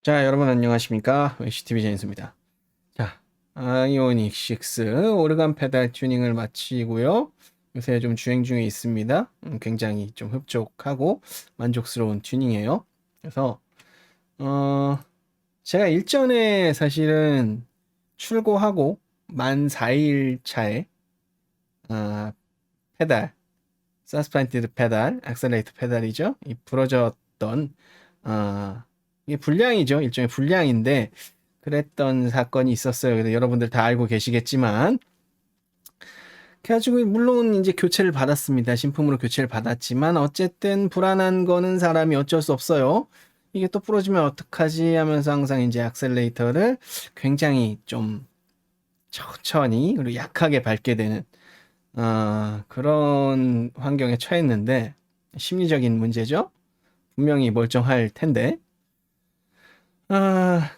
자, 여러분 안녕하십니까? HTV 제인스입니다. 자, 아이오닉 6 오르간 페달 튜닝을 마치고요. 요새 좀 주행 중에 있습니다. 굉장히 좀 흡족하고 만족스러운 튜닝이에요. 그래서 제가 일전에 사실은 출고하고 만 4일 차에 페달, 서스펜디드 페달, 액셀레이터 페달이죠. 이 부러졌던 이게 불량이죠. 일종의 불량인데 그랬던 사건이 있었어요. 그래서 여러분들 다 알고 계시겠지만 그래가지고 물론 이제 교체를 받았습니다. 신품으로 교체를 받았지만 어쨌든 불안한 거는 사람이 어쩔 수 없어요. 이게 또 부러지면 어떡하지 하면서 항상 이제 액셀레이터를 굉장히 좀 천천히 그리고 약하게 밟게 되는 그런 환경에 처했는데 심리적인 문제죠. 분명히 멀쩡할 텐데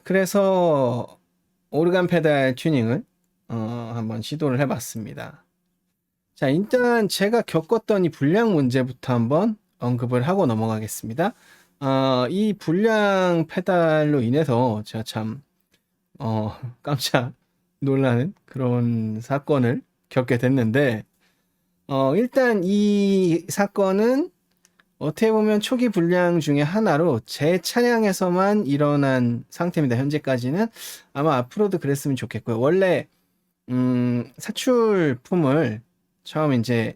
그래서 오르간 페달 튜닝을 한번 시도를 해봤습니다. 자, 일단 제가 겪었던 이 불량 문제부터 한번 언급을 하고 넘어가겠습니다. 이 불량 페달로 인해서 제가 참 깜짝 놀라는 그런 사건을 겪게 됐는데 일단 이 사건은 어떻게 보면 초기 불량 중에 하나로 제 차량에서만 일어난 상태입니다. 현재까지는 아마 앞으로도 그랬으면 좋겠고요. 원래 사출품을 처음 이제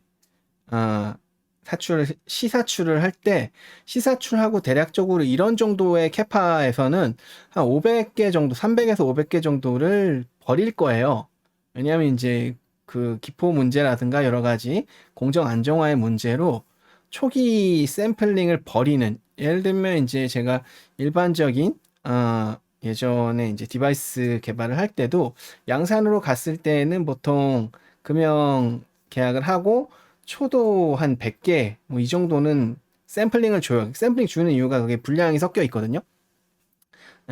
시사출을 할 때 시사출하고 대략적으로 이런 정도의 캐파에서는 한 500개 정도, 300에서 500개 정도를 버릴 거예요. 왜냐하면 이제 그 기포 문제라든가 여러 가지 공정 안정화의 문제로 초기 샘플링을 버리는, 예를 들면 이제 제가 일반적인 예전에 이제 디바이스 개발을 할 때도 양산으로 갔을 때는 보통 금형 계약을 하고 초도 한 100개 뭐 이 정도는 샘플링을 줘요. 샘플링 주는 이유가 그게 분량이 섞여 있거든요.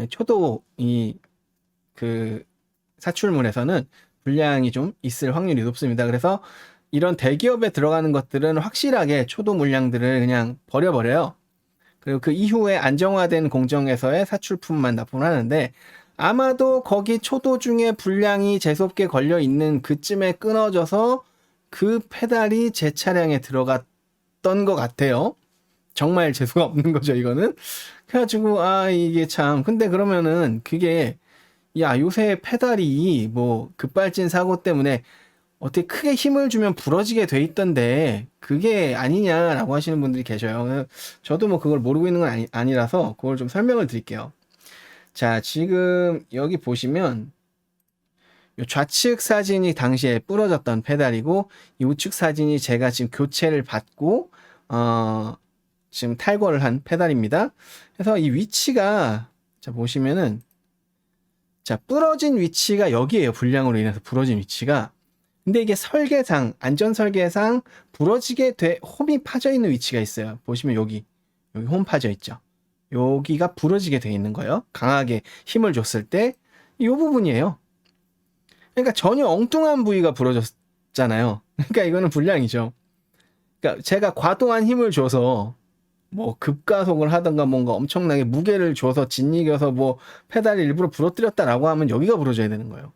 초도 이 그 사출물에서는 분량이 좀 있을 확률이 높습니다. 그래서 이런 대기업에 들어가는 것들은 확실하게 초도 물량들을 그냥 버려버려요. 그리고 그 이후에 안정화된 공정에서의 사출품만 납품을 하는데 아마도 거기 초도 중에 분량이 재수없게 걸려 있는 그쯤에 끊어져서 그 페달이 제 차량에 들어갔던 것 같아요. 정말 재수가 없는 거죠, 이거는. 그래가지고 이게 참, 근데 그러면은 그게 요새 페달이 뭐 급발진 사고 때문에 어떻게 크게 힘을 주면 부러지게 돼 있던데 그게 아니냐라고 하시는 분들이 계셔요. 저도 뭐 그걸 모르고 있는 건 아니라서 그걸 좀 설명을 드릴게요. 자, 지금 여기 보시면 좌측 사진이 당시에 부러졌던 페달이고 이 우측 사진이 제가 지금 교체를 받고 지금 탈거를 한 페달입니다. 그래서 이 위치가 자 보시면은 자 부러진 위치가 여기에요. 불량으로 인해서 부러진 위치가. 근데 이게 설계상, 안전 설계상 부러지게 홈이 파져 있는 위치가 있어요. 보시면 여기 홈 파져 있죠. 여기가 부러지게 돼 있는 거예요. 강하게 힘을 줬을 때 이 부분이에요. 그러니까 전혀 엉뚱한 부위가 부러졌잖아요. 그러니까 이거는 불량이죠. 그러니까 제가 과도한 힘을 줘서 뭐 급가속을 하던가 뭔가 엄청나게 무게를 줘서 짓이겨서 뭐 페달을 일부러 부러뜨렸다라고 하면 여기가 부러져야 되는 거예요.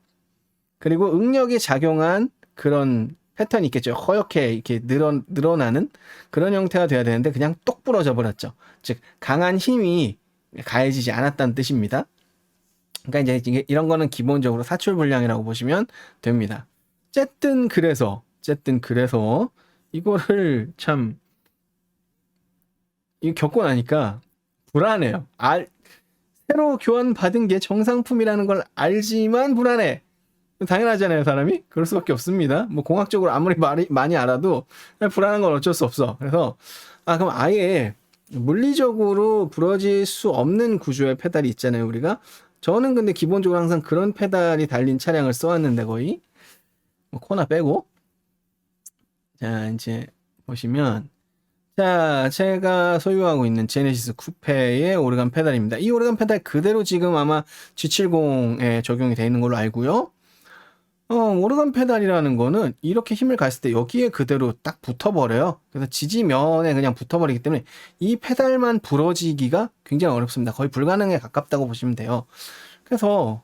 그리고 응력이 작용한 그런 패턴이 있겠죠. 허옇게 이렇게 늘어나는 그런 형태가 돼야 되는데 그냥 똑 부러져 버렸죠. 즉 강한 힘이 가해지지 않았다는 뜻입니다. 그러니까 이제 이런 거는 기본적으로 사출 불량이라고 보시면 됩니다. 어쨌든 그래서 이거를 참 이거 겪고 나니까 불안해요. 새로 교환 받은 게 정상품이라는 걸 알지만 불안해. 당연하잖아요, 사람이. 그럴 수밖에 없습니다. 뭐 공학적으로 아무리 많이 알아도 불안한 건 어쩔 수 없어. 그래서 그럼 아예 물리적으로 부러질 수 없는 구조의 페달이 있잖아요, 우리가. 저는 근데 기본적으로 항상 그런 페달이 달린 차량을 써왔는데 거의 뭐 코나 빼고. 자, 이제 보시면 자, 제가 소유하고 있는 제네시스 쿠페의 오르간 페달입니다. 이 오르간 페달 그대로 지금 아마 G70에 적용이 되어 있는 걸로 알고요. 오르간 페달이라는 거는 이렇게 힘을 가했을 때 여기에 그대로 딱 붙어버려요. 그래서 지지면에 그냥 붙어버리기 때문에 이 페달만 부러지기가 굉장히 어렵습니다. 거의 불가능에 가깝다고 보시면 돼요. 그래서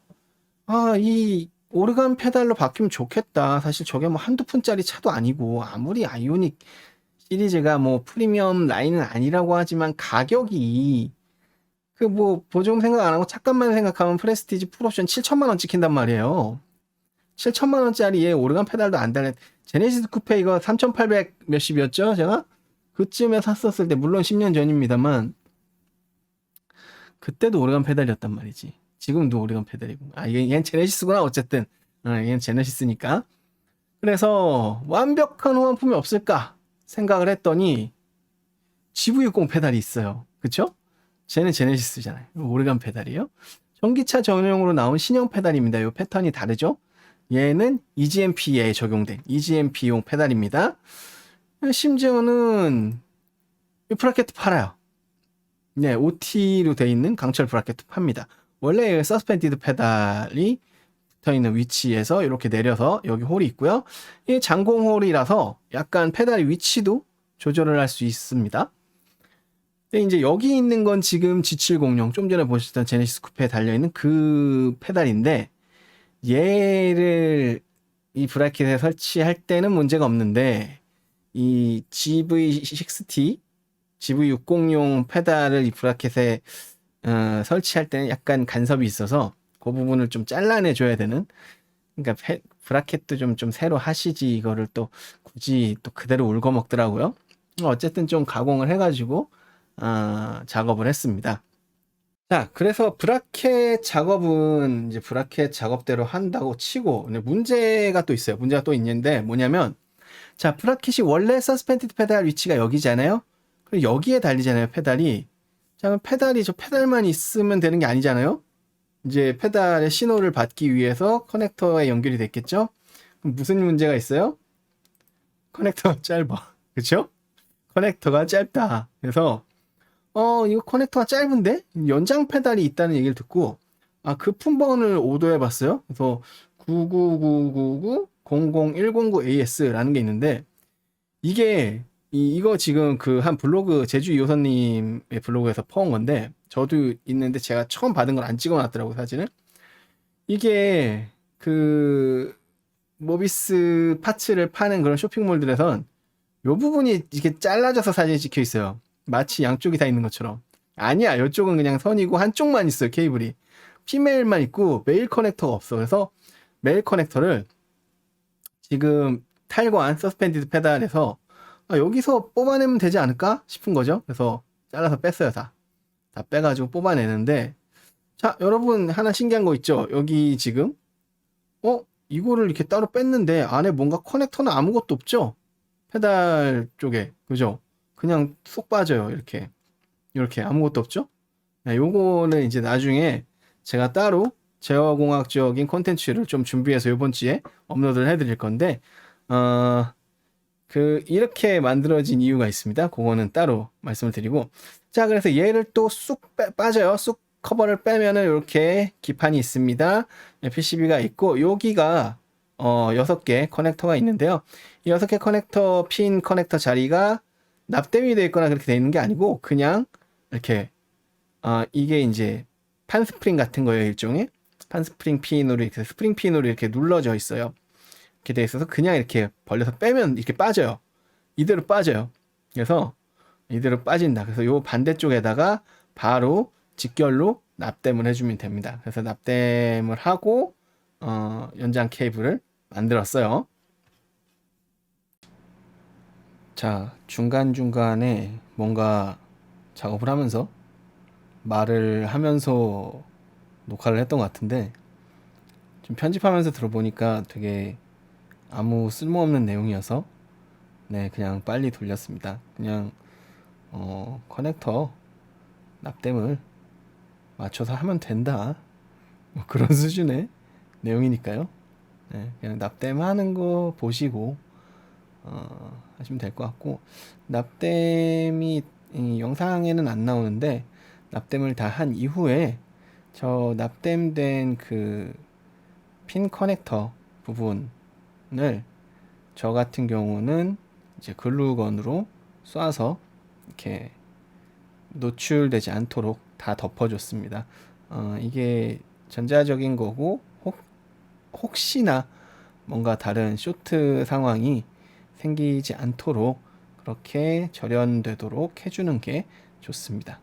이 오르간 페달로 바뀌면 좋겠다. 사실 저게 뭐 한두 푼짜리 차도 아니고 아무리 아이오닉 시리즈가 뭐 프리미엄 라인은 아니라고 하지만 가격이 그 뭐 보조금 생각 안 하고 차값만 생각하면 프레스티지 풀옵션 7천만 원 찍힌단 말이에요. 7천만 원짜리에 오르간 페달도 안 달린 제네시스 쿠페 이거 3,800 몇십이었죠? 제가 그쯤에 샀었을 때 물론 10년 전입니다만 그때도 오르간 페달이었단 말이지. 지금도 오르간 페달이고. 얘는 제네시스구나 어쨌든. 얘는 제네시스니까. 그래서 완벽한 호환품이 없을까 생각을 했더니 GV60 페달이 있어요. 그쵸? 쟤는 제네시스잖아요. 오르간 페달이에요. 전기차 전용으로 나온 신형 페달입니다. 이 패턴이 다르죠? 얘는 EGMP에 적용된 EGMP용 페달입니다. 심지어는 이 브라켓 팔아요. 네, OT로 되어 있는 강철 브라켓 팝니다. 원래 서스펜디드 페달이 붙어있는 위치에서 이렇게 내려서 여기 홀이 있고요. 이 장공 홀이라서 약간 페달의 위치도 조절을 할 수 있습니다. 근데 이제 여기 있는 건 지금 G700 좀 전에 보셨던 제네시스 쿠페에 달려있는 그 페달인데 얘를 이 브라켓에 설치할 때는 문제가 없는데 이 GV60, GV60용 페달을 이 브라켓에 설치할 때는 약간 간섭이 있어서 그 부분을 좀 잘라내 줘야 되는. 그러니까 브라켓도 좀 새로 하시지 이거를 또 굳이 또 그대로 울거 먹더라고요. 어쨌든 좀 가공을 해가지고 작업을 했습니다. 자, 그래서 브라켓 작업은 이제 브라켓 작업대로 한다고 치고, 근데 문제가 또 있어요. 문제가 또 있는데 뭐냐면, 자, 브라켓이 원래 서스펜디드 페달 위치가 여기잖아요. 그리고 여기에 달리잖아요, 페달이. 자, 그럼 페달이 저 페달만 있으면 되는 게 아니잖아요. 이제 페달의 신호를 받기 위해서 커넥터에 연결이 됐겠죠. 그럼 무슨 문제가 있어요? 커넥터가 짧아. 그쵸? 커넥터가 짧다. 그래서 이거 커넥터가 짧은데? 연장 페달이 있다는 얘기를 듣고, 그 품번을 오더해 봤어요. 그래서 99999-00109AS라는 게 있는데, 이거 지금 그 한 블로그, 제주 2호선님의 블로그에서 퍼온 건데, 저도 있는데 제가 처음 받은 걸 안 찍어 놨더라고요, 사진을. 이게 그, 모비스 파츠를 파는 그런 쇼핑몰들에선 요 부분이 이렇게 잘라져서 사진이 찍혀 있어요. 마치 양쪽이 다 있는 것처럼. 아니야, 이쪽은 그냥 선이고 한쪽만 있어요, 케이블이. 피메일만 있고 메일 커넥터가 없어. 그래서 메일 커넥터를 지금 탈거한 서스펜디드 페달에서 여기서 뽑아내면 되지 않을까 싶은 거죠. 그래서 잘라서 뺐어요, 다 빼가지고 뽑아내는데, 자, 여러분 하나 신기한 거 있죠? 여기 지금 이거를 이렇게 따로 뺐는데 안에 뭔가 커넥터는 아무것도 없죠? 페달 쪽에, 그죠? 그냥 쏙 빠져요. 이렇게 아무것도 없죠? 네, 요거는 이제 나중에 제가 따로 제어공학적인 콘텐츠를 좀 준비해서 이번 주에 업로드를 해드릴 건데, 이렇게 만들어진 이유가 있습니다. 그거는 따로 말씀을 드리고, 자, 그래서 얘를 또 쑥 빠져요. 쑥 커버를 빼면은 이렇게 기판이 있습니다. PCB가 있고, 여기가 6개 커넥터가 있는데요. 이 6개 커넥터, 핀 커넥터 자리가 납땜이 되어 있거나 그렇게 되어 있는 게 아니고, 그냥 이렇게 이게 이제 판 스프링 같은 거예요. 일종의 판 스프링 핀으로 이렇게 스프링 핀으로 이렇게 눌러져 있어요. 이렇게 되어 있어서 그냥 이렇게 벌려서 빼면 이렇게 빠져요. 이대로 빠져요. 그래서 이대로 빠진다. 그래서 요 반대쪽에다가 바로 직결로 납땜을 해주면 됩니다. 그래서 납땜을 하고 연장 케이블을 만들었어요. 자, 중간중간에 뭔가 작업을 하면서 말을 하면서 녹화를 했던 것 같은데, 좀 편집하면서 들어보니까 되게 아무 쓸모없는 내용이어서 네, 그냥 빨리 돌렸습니다. 그냥 커넥터 납땜을 맞춰서 하면 된다, 뭐 그런 수준의 내용이니까요. 네, 그냥 납땜하는 거 보시고 하시면 될 것 같고, 납땜이 이 영상에는 안 나오는데 납땜을 다 한 이후에 저 납땜된 그 핀 커넥터 부분을 저 같은 경우는 이제 글루건으로 쏴서 이렇게 노출되지 않도록 다 덮어줬습니다. 이게 전자적인 거고 혹시나 뭔가 다른 쇼트 상황이 생기지 않도록 그렇게 절연되도록 해주는 게 좋습니다.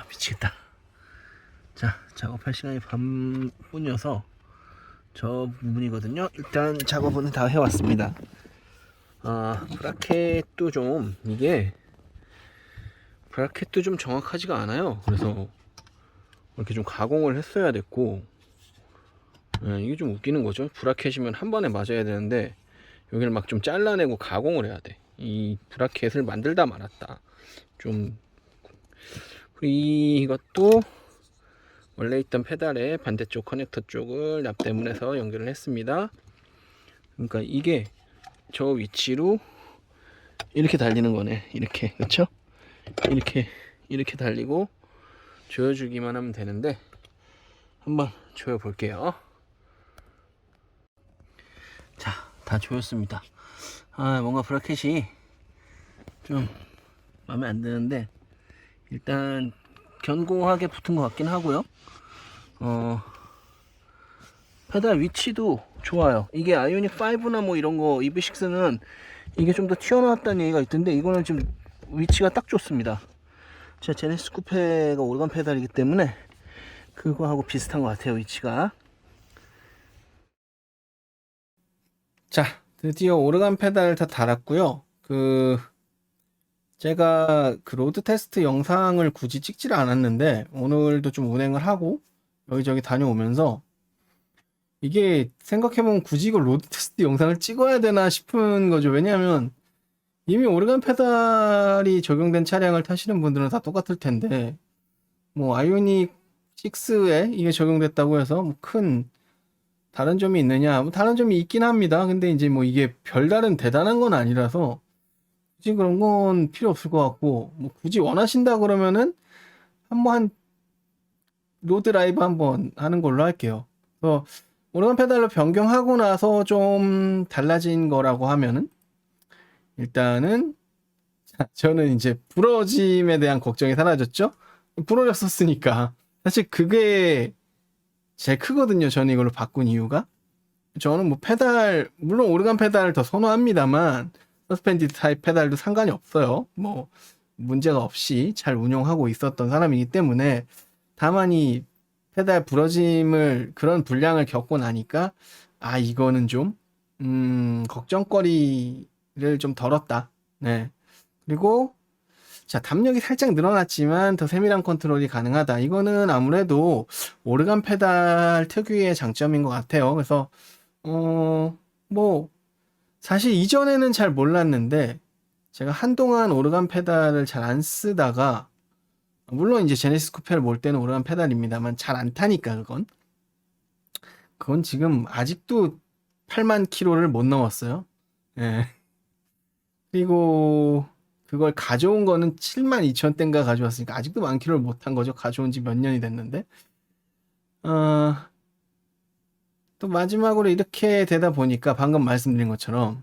미치겠다. 자, 작업할 시간이 반뿐이어서 저 부분이거든요. 일단 작업은 다 해왔습니다. 브라켓도 좀 브라켓도 좀 정확하지가 않아요. 그래서 이렇게 좀 가공을 했어야 됐고, 이게 좀 웃기는 거죠. 브라켓이면 한 번에 맞아야 되는데 여기를 막 좀 잘라내고 가공을 해야 돼. 이 브라켓을 만들다 말았다. 좀 이것도 원래 있던 페달의 반대쪽 커넥터 쪽을 납땜을 해서 연결을 했습니다. 그러니까 이게 저 위치로 이렇게 달리는 거네. 이렇게, 그렇죠? 이렇게 달리고 조여주기만 하면 되는데 한번 조여 볼게요. 자, 다 조였습니다. 뭔가 브라켓이 좀 마음에 안 드는데 일단 견고하게 붙은 것 같긴 하고요. 페달 위치도 좋아요. 이게 아이오닉 5나 뭐 이런 거 EV6는 이게 좀 더 튀어나왔다는 얘기가 있던데 이거는 지금 위치가 딱 좋습니다. 제 제네시스 쿠페가 오르간 페달이기 때문에 그거하고 비슷한 것 같아요, 위치가. 자, 드디어 오르간 페달 다 달았고요. 제가 로드 테스트 영상을 굳이 찍지를 않았는데 오늘도 좀 운행을 하고 여기저기 다녀오면서 이게 생각해보면 굳이 이걸 로드 테스트 영상을 찍어야 되나 싶은 거죠. 왜냐하면 이미 오르간 페달이 적용된 차량을 타시는 분들은 다 똑같을 텐데 뭐 아이오닉 6에 이게 적용됐다고 해서 뭐 큰 다른 점이 있느냐? 뭐 다른 점이 있긴 합니다. 근데 이제 뭐 이게 별다른 대단한 건 아니라서 굳이 그런 건 필요 없을 것 같고 뭐 굳이 원하신다 그러면은 한번 로드 라이브 한번 하는 걸로 할게요. 그래서 오르간 페달로 변경하고 나서 좀 달라진 거라고 하면은 일단은 저는 이제 부러짐에 대한 걱정이 사라졌죠. 부러졌었으니까 사실 그게 제일 크거든요. 저는 이걸로 바꾼 이유가 저는 뭐 페달 물론 오르간 페달을 더 선호합니다만 서스펜디드 타입 페달도 상관이 없어요. 뭐 문제가 없이 잘 운용하고 있었던 사람이기 때문에 다만 이 페달 부러짐을 그런 불량을 겪고 나니까 이거는 좀 걱정거리를 좀 덜었다. 네. 그리고 자, 담력이 살짝 늘어났지만 더 세밀한 컨트롤이 가능하다. 이거는 아무래도 오르간 페달 특유의 장점인 것 같아요. 그래서 뭐 사실 이전에는 잘 몰랐는데 제가 한동안 오르간 페달을 잘 안 쓰다가 물론 이제 제네시스 쿠페를 몰 때는 오르간 페달입니다만 잘 안 타니까 그건 지금 아직도 8만 킬로를 못 넘었어요. 예. 그리고 그걸 가져온 거는 7만 2천 대인가 가져왔으니까 아직도 만 킬로를 못 탄 거죠. 가져온 지 몇 년이 됐는데. 또 마지막으로 이렇게 되다 보니까 방금 말씀드린 것처럼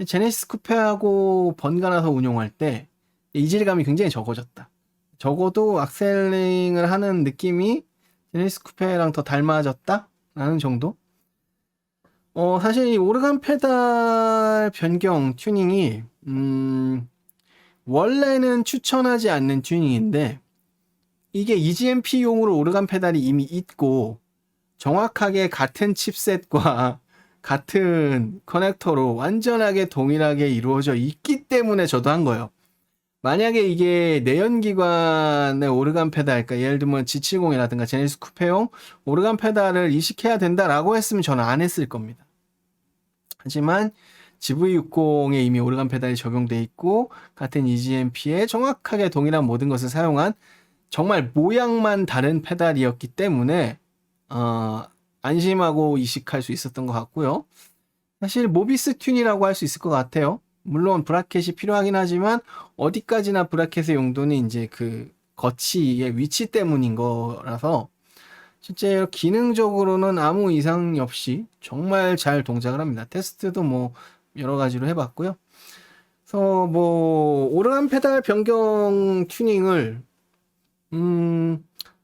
제네시스 쿠페하고 번갈아서 운용할 때 이질감이 굉장히 적어졌다. 적어도 악셀링을 하는 느낌이 제네시스 쿠페랑 더 닮아졌다? 라는 정도? 사실 이 오르간 페달 변경 튜닝이 원래는 추천하지 않는 튜닝인데 이게 EGMP용으로 오르간 페달이 이미 있고 정확하게 같은 칩셋과 같은 커넥터로 완전하게 동일하게 이루어져 있기 때문에 저도 한 거예요. 만약에 이게 내연기관의 오르간 페달, 그러니까 예를 들면 G70이라든가 제네시스 쿠페용 오르간 페달을 이식해야 된다라고 했으면 저는 안 했을 겁니다. 하지만 GV60에 이미 오르간 페달이 적용돼 있고 같은 EGMP에 정확하게 동일한 모든 것을 사용한 정말 모양만 다른 페달이었기 때문에 어, 안심하고 이식할 수 있었던 것 같고요. 사실 모비스 튠이라고 할 수 있을 것 같아요. 물론 브라켓이 필요하긴 하지만 어디까지나 브라켓의 용도는 이제 그 거치의 위치 때문인 거라서 실제 기능적으로는 아무 이상 없이 정말 잘 동작을 합니다. 테스트도 뭐 여러 가지로 해봤고요. 그래서 뭐 오르간 페달 변경 튜닝을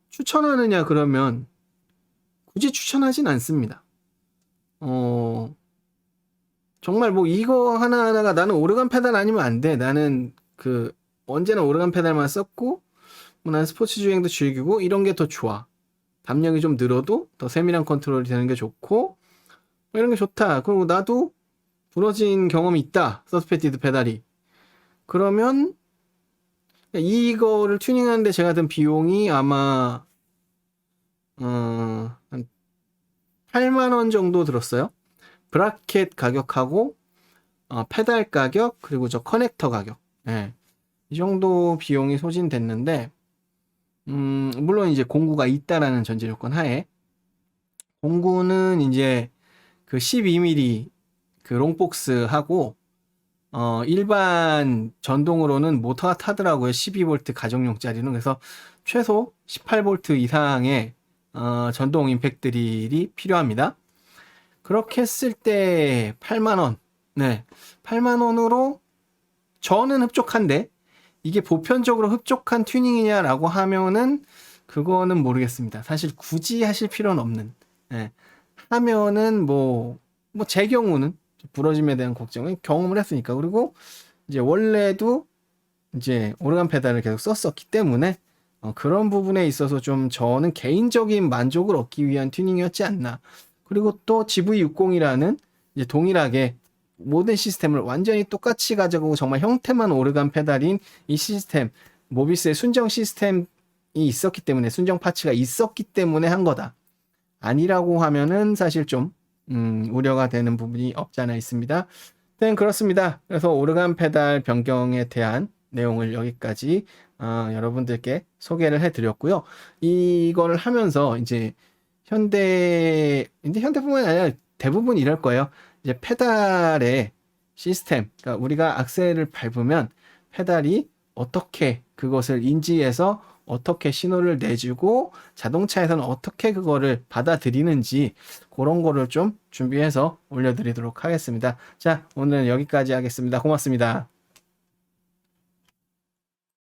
추천하느냐 그러면 굳이 추천하진 않습니다. 정말 뭐 이거 하나하나가 나는 오르간 페달 아니면 안 돼. 나는 그 언제나 오르간 페달만 썼고 뭐 난 스포츠 주행도 즐기고 이런 게 더 좋아. 담력이 좀 늘어도 더 세밀한 컨트롤이 되는 게 좋고 뭐 이런 게 좋다. 그리고 나도 부러진 경험이 있다. 서스펜디드 페달이. 그러면 이거를 튜닝하는데 제가 든 비용이 아마 한 8만 원 정도 들었어요. 브라켓 가격하고 페달 가격 그리고 저 커넥터 가격. 예. 이 정도 비용이 소진됐는데 물론 이제 공구가 있다라는 전제 조건 하에 공구는 이제 그 12mm 그 롱복스하고 일반 전동으로는 모터가 타더라고요. 12V 가정용짜리는. 그래서 최소 18V 이상의 전동 임팩트 드릴이 필요합니다. 그렇게 했을 때 8만 원. 네. 8만 원으로 저는 흡족한데 이게 보편적으로 흡족한 튜닝이냐라고 하면은 그거는 모르겠습니다. 사실 굳이 하실 필요는 없는. 예. 하면은 뭐 제 경우는 부러짐에 대한 걱정을 경험을 했으니까. 그리고 이제 원래도 이제 오르간 페달을 계속 썼었기 때문에 그런 부분에 있어서 좀 저는 개인적인 만족을 얻기 위한 튜닝이었지 않나. 그리고 또 GV60이라는 이제 동일하게 모든 시스템을 완전히 똑같이 가져가고 정말 형태만 오르간 페달인 이 시스템, 모비스의 순정 시스템이 있었기 때문에, 순정 파츠가 있었기 때문에 한 거다. 아니라고 하면은 사실 좀 우려가 되는 부분이 없지 않아 있습니다. 네, 그렇습니다. 그래서 오르간 페달 변경에 대한 내용을 여기까지 여러분들께 소개를 해드렸고요. 이거를 하면서 이제 현대뿐만 아니라 대부분 이럴 거예요. 이제 페달의 시스템, 그러니까 우리가 악셀을 밟으면 페달이 어떻게 그것을 인지해서 어떻게 신호를 내주고 자동차에서는 어떻게 그거를 받아들이는지 그런 거를 좀 준비해서 올려드리도록 하겠습니다. 자, 오늘은 여기까지 하겠습니다. 고맙습니다.